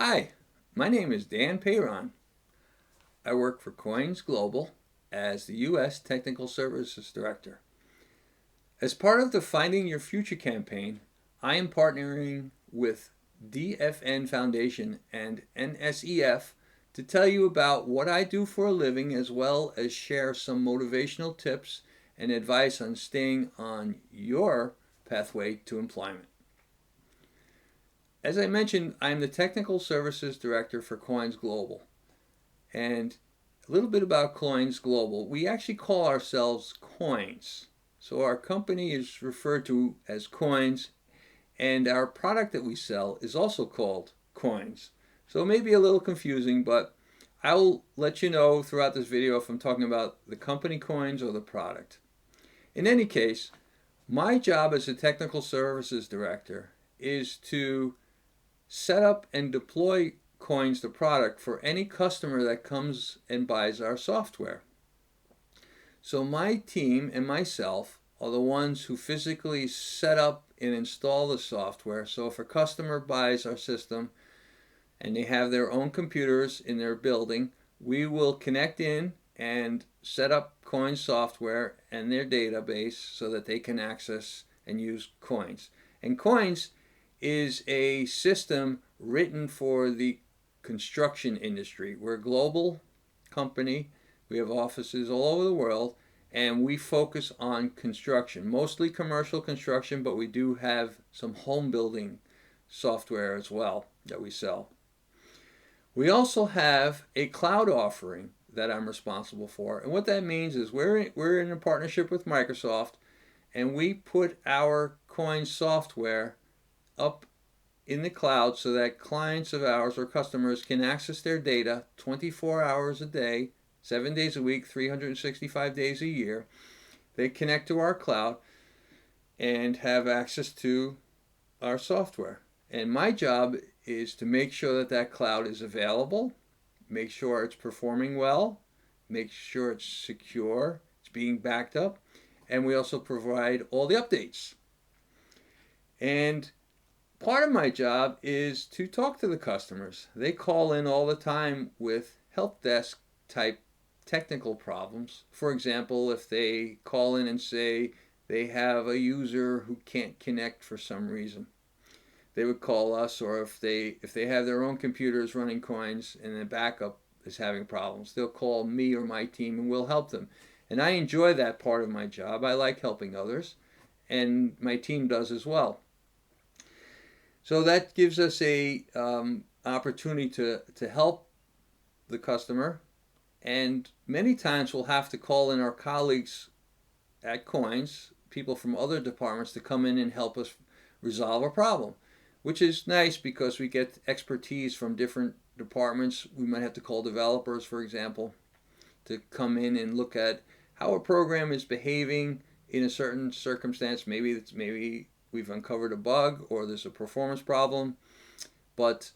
Hi, my name is Dan Peyron. I work for Coins Global as the U.S. Technical Services Director. As part of the Finding Your Future campaign, I am partnering with DFN Foundation and NSEF to tell you about what I do for a living, as well as share some motivational tips and advice on staying on your pathway to employment. As I mentioned, I'm the Technical Services Director for Coins Global. And a little bit about Coins Global. We actually call ourselves Coins. So our company is referred to as Coins, and our product that we sell is also called Coins. So it may be a little confusing, but I'll let you know throughout this video if I'm talking about the company Coins or the product. In any case, my job as a Technical Services Director is to set up and deploy Coins, the product, for any customer that comes and buys our software. So my team and myself are the ones who physically set up and install the software. So if a customer buys our system and they have their own computers in their building, we will connect in and set up Coins software and their database so that they can access and use Coins. And Coins is a system written for the construction industry. We're a global company. We have offices all over the world, and we focus on construction, mostly commercial construction, but we do have some home building software as well that we sell. We also have a cloud offering that I'm responsible for, and what that means is we're in a partnership with Microsoft, and we put our Coins software up in the cloud so that clients of ours or customers can access their data 24 hours a day, 7 days a week, 365 days a year. They connect to our cloud and have access to our software. And my job is to make sure that that cloud is available, make sure it's performing well, make sure it's secure, it's being backed up, and we also provide all the updates. And part of my job is to talk to the customers. They call in all the time with help desk type technical problems. For example, if they call in and say they have a user who can't connect for some reason, they would call us. Or if they have their own computers running Coins and the backup is having problems, they'll call me or my team and we'll help them. And I enjoy that part of my job. I like helping others, and my team does as well. So that gives us a opportunity to help the customer, and many times we'll have to call in our colleagues at Coins, people from other departments, to come in and help us resolve a problem, which is nice because we get expertise from different departments. We might have to call developers, for example, to come in and look at how a program is behaving in a certain circumstance. Maybe we've uncovered a bug or there's a performance problem, but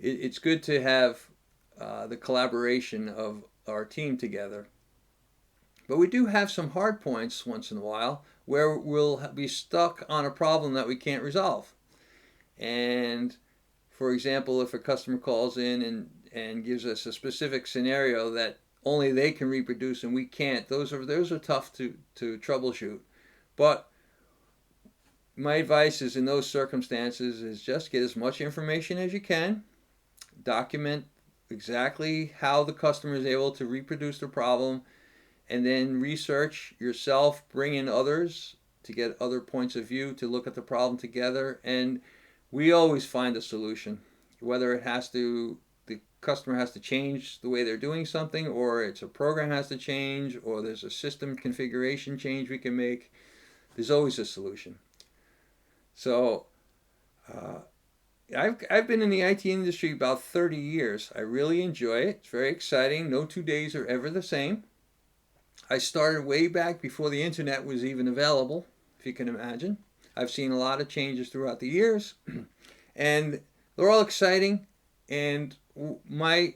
it's good to have the collaboration of our team together. But we do have some hard points once in a while where we'll be stuck on a problem that we can't resolve. And for example, if a customer calls in and gives us a specific scenario that only they can reproduce and we can't, those are tough to troubleshoot. But my advice is, in those circumstances, is just get as much information as you can, document exactly how the customer is able to reproduce the problem, and then research yourself, bring in others to get other points of view to look at the problem together, and we always find a solution. Whether the customer has to change the way they're doing something, or it's a program has to change, or there's a system configuration change we can make, there's always a solution. So I've been in the IT industry about 30 years. I really enjoy it. It's very exciting. No 2 days are ever the same. I started way back before the internet was even available, if you can imagine. I've seen a lot of changes throughout the years, and they're all exciting. And my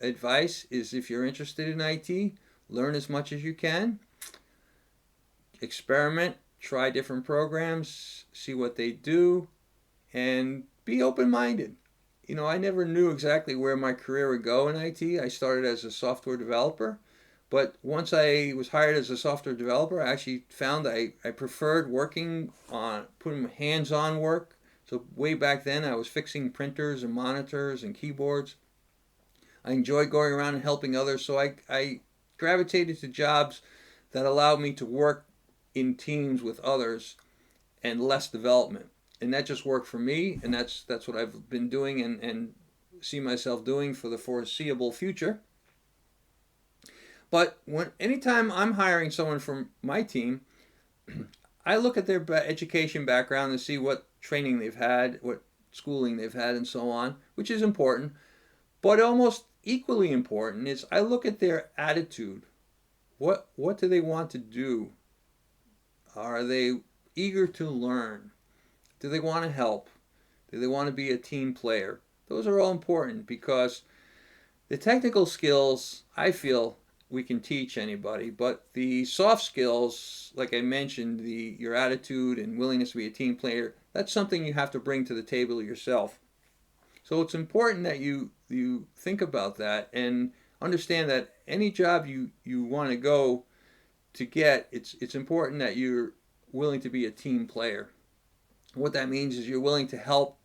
advice is, if you're interested in IT, learn as much as you can, experiment, try different programs, see what they do, and be open-minded. I never knew exactly where my career would go in IT. I started as a software developer, but once I was hired as a software developer, I actually found I preferred working on putting hands-on work. So way back then, I was fixing printers and monitors and keyboards. I enjoyed going around and helping others, so I gravitated to jobs that allowed me to work in teams with others and less development. And that just worked for me, and that's what I've been doing and see myself doing for the foreseeable future. But anytime I'm hiring someone from my team, I look at their education background and see what training they've had, what schooling they've had, and so on, which is important. But almost equally important is I look at their attitude. What do they want to do? Are they eager to learn? Do they want to help? Do they want to be a team player? Those are all important because the technical skills, I feel, we can teach anybody, but the soft skills, like I mentioned, your attitude and willingness to be a team player, that's something you have to bring to the table yourself. So it's important that you think about that and understand that any job you want to go to get, it's important that you're willing to be a team player. What that means is you're willing to help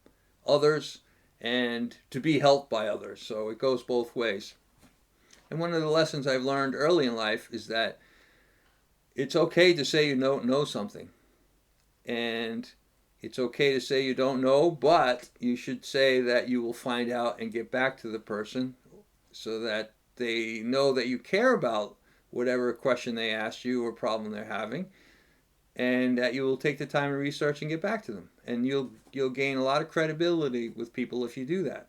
others and to be helped by others. So it goes both ways. And one of the lessons I've learned early in life is that it's okay to say you don't know something. And it's okay to say you don't know, but you should say that you will find out and get back to the person so that they know that you care about whatever question they asked you or problem they're having, and that you will take the time to research and get back to them. And you'll gain a lot of credibility with people if you do that.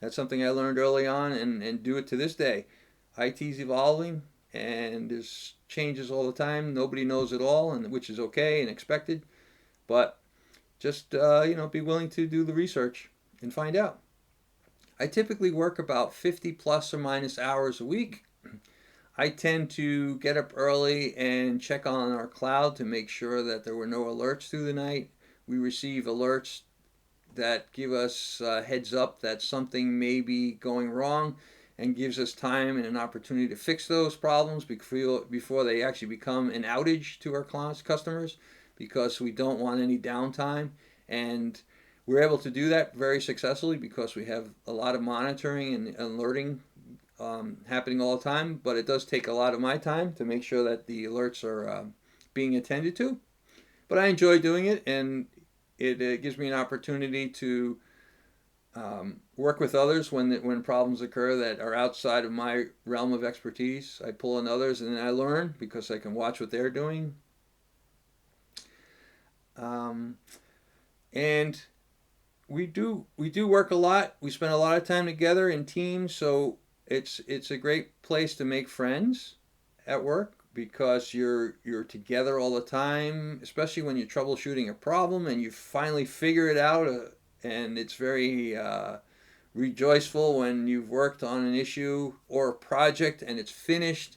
That's something I learned early on and do it to this day. IT's evolving and there's changes all the time. Nobody knows it all, and which is okay and expected. But just be willing to do the research and find out. I typically work about 50 plus or minus hours a week. I tend to get up early and check on our cloud to make sure that there were no alerts through the night. We receive alerts that give us heads up that something may be going wrong and gives us time and an opportunity to fix those problems before they actually become an outage to our customers, because we don't want any downtime. And we're able to do that very successfully because we have a lot of monitoring and alerting happening all the time, but it does take a lot of my time to make sure that the alerts are being attended to. But I enjoy doing it, and it gives me an opportunity to work with others when problems occur that are outside of my realm of expertise. I pull in others and then I learn because I can watch what they're doing. And we do work a lot. We spend a lot of time together in teams, so it's a great place to make friends at work because you're together all the time, especially when you're troubleshooting a problem and you finally figure it out. And it's very rejoiceful when you've worked on an issue or a project and it's finished.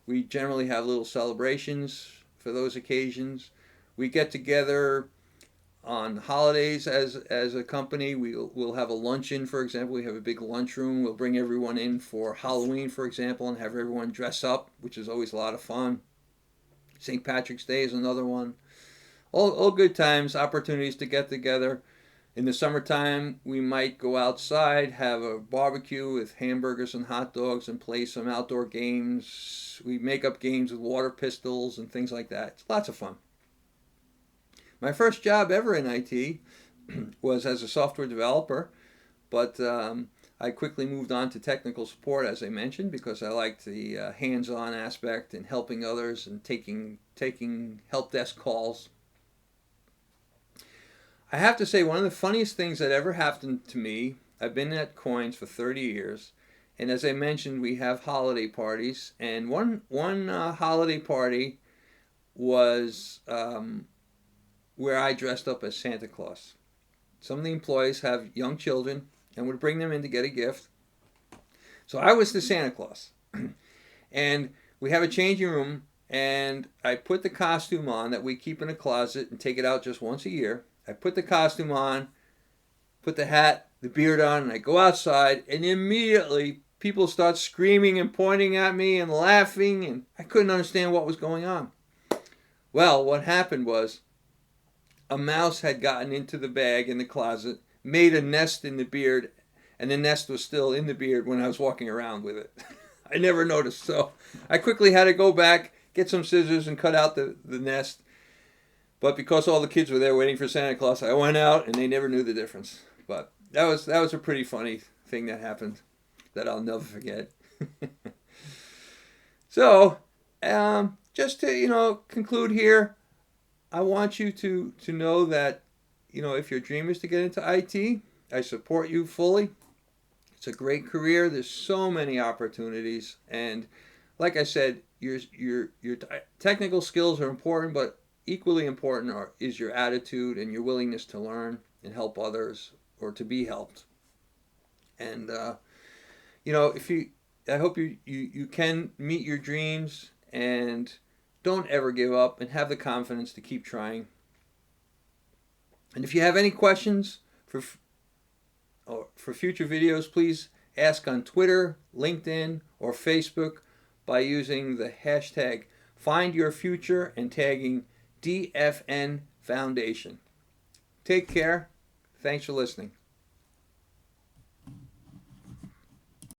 We generally have little celebrations for those occasions. We get together on holidays as a company. We'll have a luncheon, for example. We have a big lunchroom. We'll bring everyone in for Halloween, for example, and have everyone dress up, which is always a lot of fun. St. Patrick's Day is another one. All good times, opportunities to get together. In the summertime, we might go outside, have a barbecue with hamburgers and hot dogs, and play some outdoor games. We make up games with water pistols and things like that. It's lots of fun. My first job ever in IT was as a software developer, but I quickly moved on to technical support, as I mentioned, because I liked the hands-on aspect and helping others and taking help desk calls. I have to say, one of the funniest things that ever happened to me, I've been at Coins for 30 years, and as I mentioned, we have holiday parties, and one holiday party was where I dressed up as Santa Claus. Some of the employees have young children and would bring them in to get a gift. So I was the Santa Claus. And we have a changing room, and I put the costume on that we keep in a closet and take it out just once a year. I put the costume on, put the hat the beard on, and I go outside, and immediately people start screaming and pointing at me and laughing, and I couldn't understand what was going on. Well, what happened was a mouse had gotten into the bag in the closet, made a nest in the beard, and the nest was still in the beard when I was walking around with it. I never noticed, so I quickly had to go back, get some scissors, and cut out the nest. But because all the kids were there waiting for Santa Claus, I went out, and they never knew the difference. But that was a pretty funny thing that happened that I'll never forget. So, just to conclude here, I want you to know that if your dream is to get into IT, I support you fully. It's a great career. There's so many opportunities, and like I said, your technical skills are important, but equally important is your attitude and your willingness to learn and help others or to be helped. And I hope you can meet your dreams and don't ever give up and have the confidence to keep trying. And if you have any questions for future videos, please ask on Twitter, LinkedIn, or Facebook by using the hashtag FindYourFuture and tagging DFN Foundation. Take care. Thanks for listening.